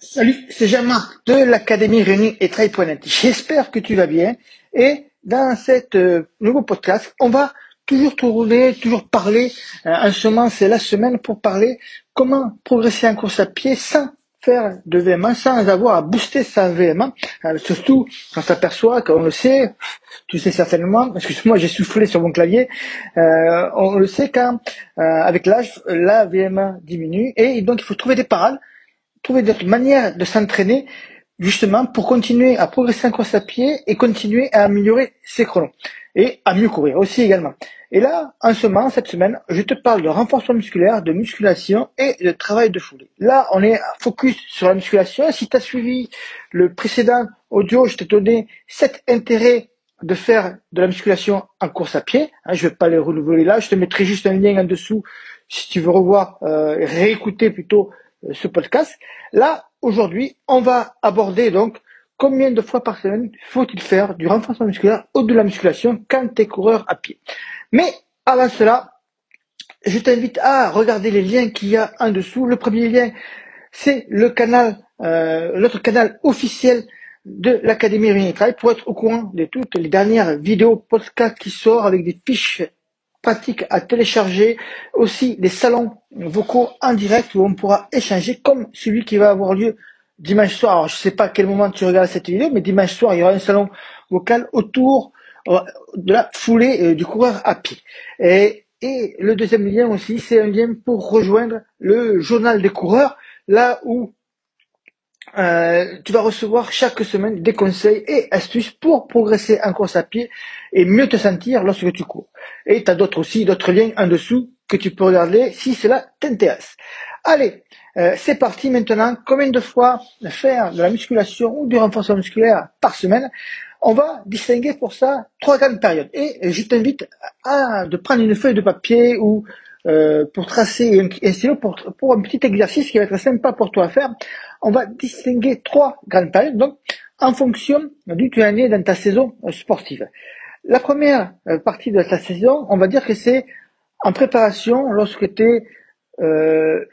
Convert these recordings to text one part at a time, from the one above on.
Salut, c'est Jean-Marc de l'Académie Running et Trail.net. J'espère que tu vas bien. Et dans cet nouveau podcast, on va toujours tourner, toujours parler. En ce moment, c'est la semaine pour parler comment progresser en course à pied sans faire de VMA, sans avoir à booster sa VMA. Surtout quand on s'aperçoit qu'on le sait, tu sais certainement, excuse-moi, j'ai soufflé sur mon clavier, on le sait quand avec l'âge, la VMA diminue et donc il faut trouver des parades, trouver d'autres manières de s'entraîner justement pour continuer à progresser en course à pied et continuer à améliorer ses chronos et à mieux courir aussi également. Et là, en ce moment, cette semaine, je te parle de renforcement musculaire, de musculation et de travail de foulée. Là, on est focus sur la musculation. Si tu as suivi le précédent audio, je t'ai donné 7 intérêts de faire de la musculation en course à pied. Je vais pas les renouveler là. Je te mettrai juste un lien en dessous si tu veux revoir, réécouter plutôt ce podcast. Là, aujourd'hui, on va aborder donc combien de fois par semaine faut-il faire du renforcement musculaire ou de la musculation quand tu es coureur à pied. Mais avant cela, je t'invite à regarder les liens qu'il y a en dessous. Le premier lien, c'est le canal, notre canal officiel de l'Académie Running et Trail pour être au courant de toutes les dernières vidéos podcast qui sortent avec des fiches pratiques à télécharger, aussi des salons vocaux en direct où on pourra échanger comme celui qui va avoir lieu dimanche soir. Alors, je sais pas à quel moment tu regardes cette vidéo, mais dimanche soir, il y aura un salon vocal autour de la foulée du coureur à pied. Et le deuxième lien aussi, c'est un lien pour rejoindre le journal des coureurs, là où tu vas recevoir chaque semaine des conseils et astuces pour progresser en course à pied et mieux te sentir lorsque tu cours. Et tu as d'autres liens en dessous que tu peux regarder si cela t'intéresse. Allez, c'est parti maintenant. Combien de fois faire de la musculation ou du renforcement musculaire par semaine? On va distinguer pour ça 3 grandes périodes. Et je t'invite de prendre une feuille de papier ou pour tracer un stylo pour un petit exercice qui va être sympa pour toi à faire. On va distinguer 3 grandes périodes, donc en fonction d'où tu en es dans ta saison sportive. La première partie de ta saison, on va dire que c'est en préparation, lorsque tu es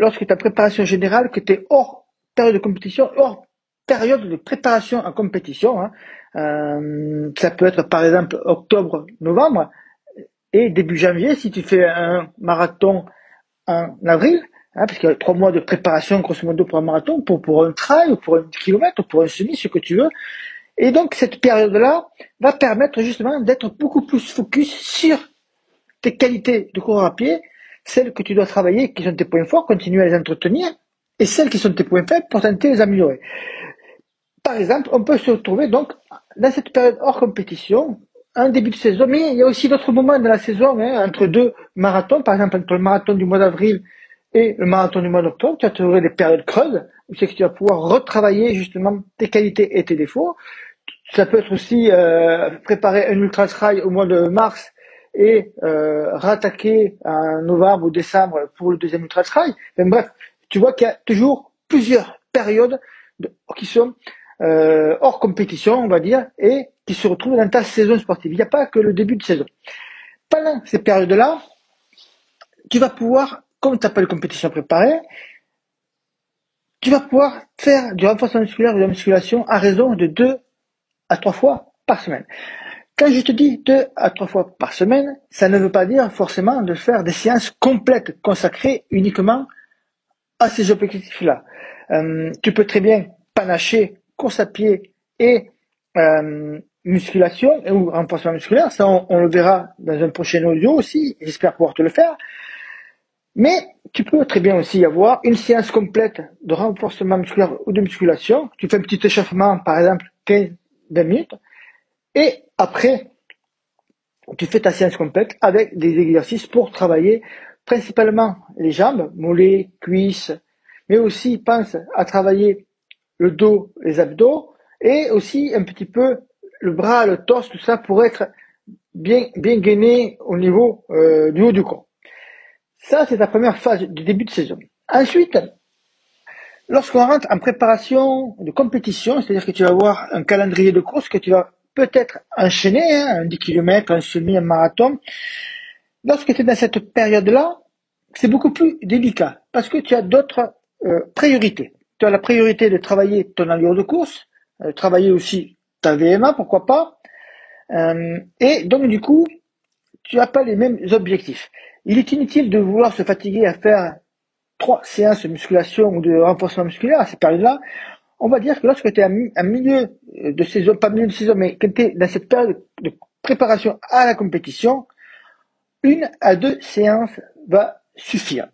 en préparation générale, que tu es hors période de compétition, hors période de préparation en compétition. Ça peut être par exemple octobre, novembre et début janvier si tu fais un marathon en avril, parce qu'il y a 3 mois de préparation grosso modo pour un marathon, pour un trail, ou pour un kilomètre, ou pour un semi, ce que tu veux. Et donc cette période-là va permettre justement d'être beaucoup plus focus sur tes qualités de coureur à pied, celles que tu dois travailler, qui sont tes points forts, continuer à les entretenir, et celles qui sont tes points faibles pour tenter de les améliorer. Par exemple, on peut se retrouver donc dans cette période hors compétition, un début de saison, mais il y a aussi d'autres moments de la saison, entre 2 marathons, par exemple entre le marathon du mois d'avril et le marathon du mois d'octobre, tu as trouvé des périodes creuses, où c'est que tu vas pouvoir retravailler justement tes qualités et tes défauts. Ça peut être aussi préparer un ultra trail au mois de mars et rattaquer en novembre ou décembre pour le deuxième ultra trail. Bref, tu vois qu'il y a toujours plusieurs périodes qui sont hors compétition, on va dire, et qui se retrouvent dans ta saison sportive. Il n'y a pas que le début de saison. Pendant ces périodes-là, tu vas pouvoir, comme tu n'as pas de compétition préparée, tu vas pouvoir faire du renforcement musculaire ou de la musculation à raison de 2 à 3 fois par semaine. Quand je te dis 2 à 3 fois par semaine, ça ne veut pas dire forcément de faire des séances complètes consacrées uniquement à ces objectifs-là. Tu peux très bien panacher course à pied et musculation ou renforcement musculaire. Ça, on le verra dans un prochain audio aussi. J'espère pouvoir te le faire. Mais tu peux très bien aussi avoir une séance complète de renforcement musculaire ou de musculation. Tu fais un petit échauffement, par exemple, 15-20 minutes. Et après, tu fais ta séance complète avec des exercices pour travailler principalement les jambes, mollets, cuisses, mais aussi pense à travailler le dos, les abdos, et aussi un petit peu le bras, le torse, tout ça pour être bien gainé au niveau du haut du corps. Ça, c'est la première phase du début de saison. Ensuite, lorsqu'on rentre en préparation de compétition, c'est-à-dire que tu vas avoir un calendrier de course que tu vas peut-être enchaîner, un 10 km, un semi, un marathon. Lorsque tu es dans cette période-là, c'est beaucoup plus délicat parce que tu as d'autres priorités. tu as la priorité de travailler ton allure de course, travailler aussi ta VMA, pourquoi pas. Et donc, du coup, tu n'as pas les mêmes objectifs. Il est inutile de vouloir se fatiguer à faire 3 séances de musculation ou de renforcement musculaire à cette période-là. On va dire que lorsque tu es à milieu de saison, pas milieu de saison, mais que tu es dans cette période de préparation à la compétition, 1 à 2 séances va suffire.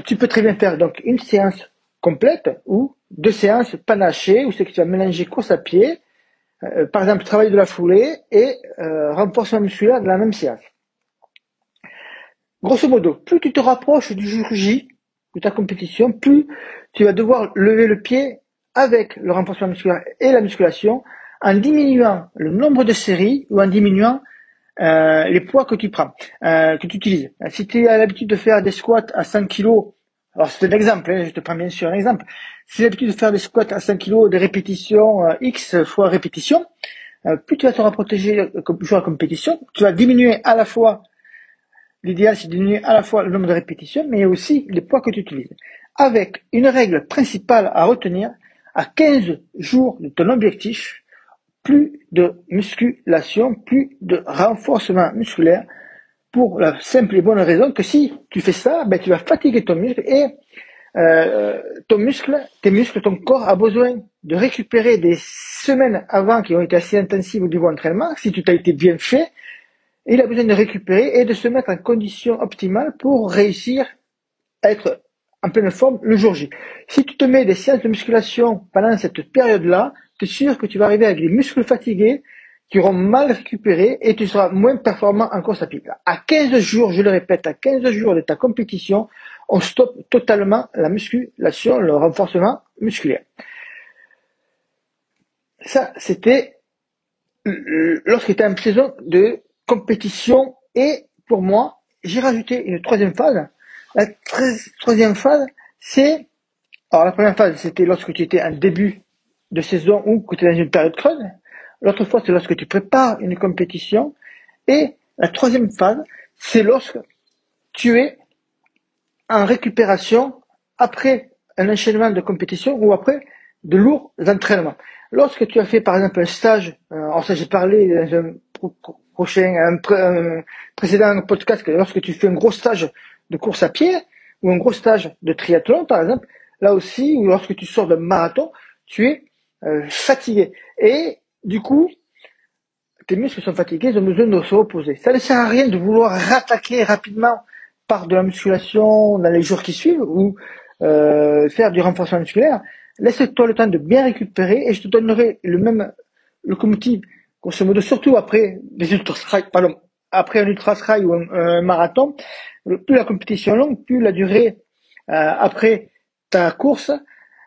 Tu peux très bien faire donc une séance complète ou 2 séances panachées, où c'est que tu vas mélanger course à pied, par exemple travail de la foulée et renforcement musculaire de la même séance. Grosso modo, plus tu te rapproches du jour J, de ta compétition, plus tu vas devoir lever le pied avec le renforcement musculaire et la musculation en diminuant le nombre de séries ou en diminuant les poids que tu prends, que tu utilises. Si tu as l'habitude de faire des squats à 100 kg, alors c'est un exemple, je te prends bien sûr un exemple. Si tu as l'habitude de faire des squats à 100 kg, des répétitions X fois répétition, plus tu vas te rapprocher du jour à compétition, tu vas diminuer à la fois. L'idéal, c'est de diminuer à la fois le nombre de répétitions, mais aussi les poids que tu utilises. Avec une règle principale à retenir, à 15 jours de ton objectif, plus de musculation, plus de renforcement musculaire, pour la simple et bonne raison que si tu fais ça, tu vas fatiguer ton muscle et tes muscles, ton corps a besoin de récupérer des semaines avant qui ont été assez intensives au niveau entraînement, si tu t'as été bien fait. Il a besoin de récupérer et de se mettre en condition optimale pour réussir à être en pleine forme le jour J. Si tu te mets des séances de musculation pendant cette période-là, tu es sûr que tu vas arriver avec des muscles fatigués, qui auront mal récupéré et tu seras moins performant en course à pied. À 15 jours, je le répète, à 15 jours de ta compétition, on stoppe totalement la musculation, le renforcement musculaire. Ça, c'était lorsqu'il était en saison de compétition et pour moi, j'ai rajouté une troisième phase. La troisième phase, c'est... Alors la première phase, c'était lorsque tu étais en début de saison ou que tu es dans une période creuse. L'autre fois, c'est lorsque tu prépares une compétition. Et la troisième phase, c'est lorsque tu es en récupération après un enchaînement de compétition ou après de lourds entraînements. Lorsque tu as fait par exemple un stage, alors ça j'ai parlé dans un précédent podcast, que lorsque tu fais un gros stage de course à pied ou un gros stage de triathlon par exemple, là aussi, ou lorsque tu sors d'un marathon, tu es fatigué. Et du coup, tes muscles sont fatigués, ils ont besoin de se reposer. Ça ne sert à rien de vouloir rattaquer rapidement par de la musculation dans les jours qui suivent ou faire du renforcement musculaire. Laisse-toi le temps de bien récupérer et je te donnerai le même locomotive, grosso modo, surtout après après un ultra trail ou un marathon. Plus la compétition est longue, plus la durée après ta course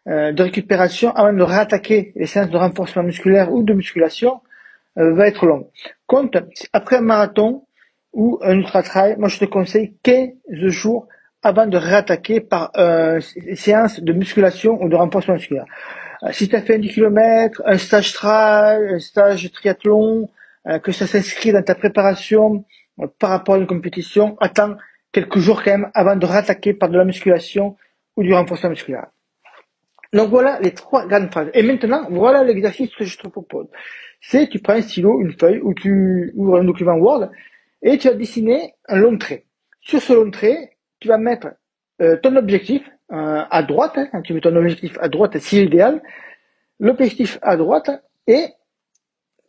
de récupération avant de réattaquer les séances de renforcement musculaire ou de musculation va être longue. Compte, après un marathon ou un ultra-trail, moi je te conseille 15 jours avant de réattaquer par une séance de musculation ou de renforcement musculaire. Si tu as fait un 10 km, un stage trail, un stage triathlon, que ça s'inscrit dans ta préparation par rapport à une compétition, attends quelques jours quand même avant de réattaquer par de la musculation ou du renforcement musculaire. Donc voilà les 3 grandes phases. Et maintenant, voilà l'exercice que je te propose. C'est tu prends un stylo, une feuille, ou tu ouvres un document Word, et tu vas dessiner un long trait. Sur ce long trait, tu vas mettre ton objectif à droite, tu mets ton objectif à droite si idéal, l'objectif à droite, et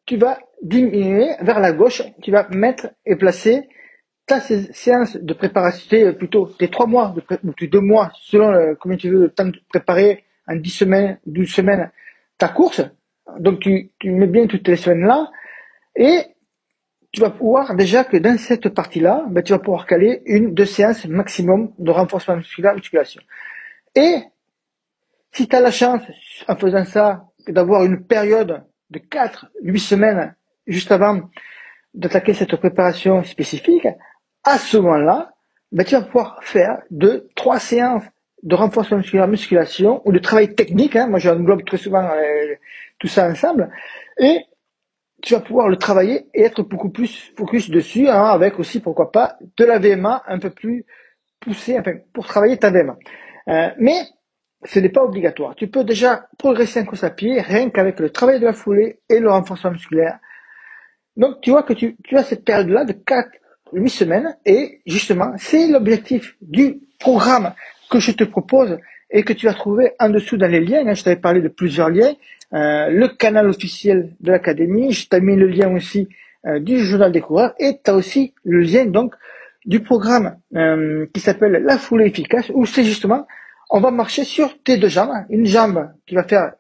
tu vas diminuer vers la gauche, tu vas mettre et placer ta séance de préparation, plutôt tes 3 mois, ou tes 2 mois, selon combien tu veux le temps de préparer en 10 semaines, 12 semaines, ta course. Donc tu mets bien toutes les semaines-là et tu vas pouvoir déjà que dans cette partie-là, tu vas pouvoir caler 1-2 séances maximum de renforcement musculaire, musculation. Et si tu as la chance, en faisant ça, d'avoir une période de 4-8 semaines juste avant d'attaquer cette préparation spécifique, à ce moment-là, tu vas pouvoir faire 2-3 séances de renforcement musculaire, musculation ou de travail technique. Moi, j'englobe très souvent tout ça ensemble. Et tu vas pouvoir le travailler et être beaucoup plus focus dessus, avec aussi, pourquoi pas, de la VMA un peu plus poussée, pour travailler ta VMA. Mais ce n'est pas obligatoire. Tu peux déjà progresser en course à pied rien qu'avec le travail de la foulée et le renforcement musculaire. Donc, tu vois que tu as cette période-là de 4-8 semaines et justement, c'est l'objectif du programme que je te propose et que tu vas trouver en dessous dans les liens. Je t'avais parlé de plusieurs liens. Le canal officiel de l'académie, je t'ai mis le lien aussi du journal des coureurs et tu as aussi le lien donc du programme qui s'appelle la foulée efficace où c'est justement, on va marcher sur tes deux jambes. Une jambe qui va faire,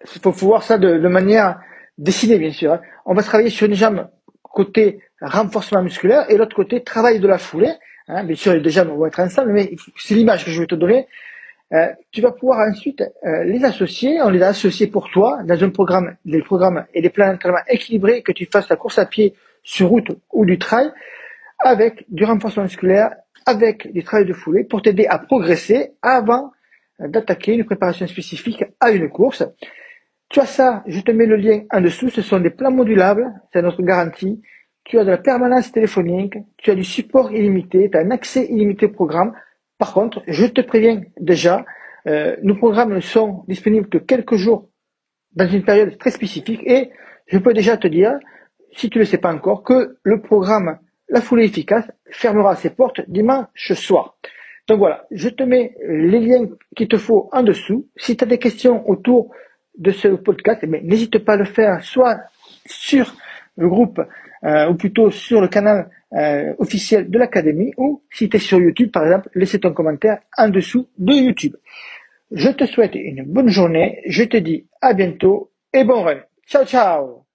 il faut voir ça de manière dessinée bien sûr. On va travailler sur une jambe côté renforcement musculaire et l'autre côté travail de la foulée. Bien sûr, les deux jambes vont être ensemble, mais c'est l'image que je vais te donner. Tu vas pouvoir ensuite les associer. On les a associés pour toi dans un programme, des programmes et des plans d'entraînement équilibrés, que tu fasses la course à pied sur route ou du trail, avec du renforcement musculaire, avec du travail de foulée pour t'aider à progresser avant d'attaquer une préparation spécifique à une course. Tu as ça, je te mets le lien en dessous, ce sont des plans modulables, c'est notre garantie. Tu as de la permanence téléphonique, tu as du support illimité, tu as un accès illimité au programme. Par contre, je te préviens déjà, nos programmes ne sont disponibles que quelques jours dans une période très spécifique et je peux déjà te dire, si tu ne le sais pas encore, que le programme La Foulée Efficace fermera ses portes dimanche soir. Donc voilà, je te mets les liens qu'il te faut en dessous. Si tu as des questions autour de ce podcast, n'hésite pas à le faire soit sur le groupe ou plutôt sur le canal officiel de l'académie ou si tu es sur YouTube par exemple, laissez ton commentaire en dessous de YouTube. Je te souhaite une bonne journée, je te dis à bientôt et bon run. Ciao ciao.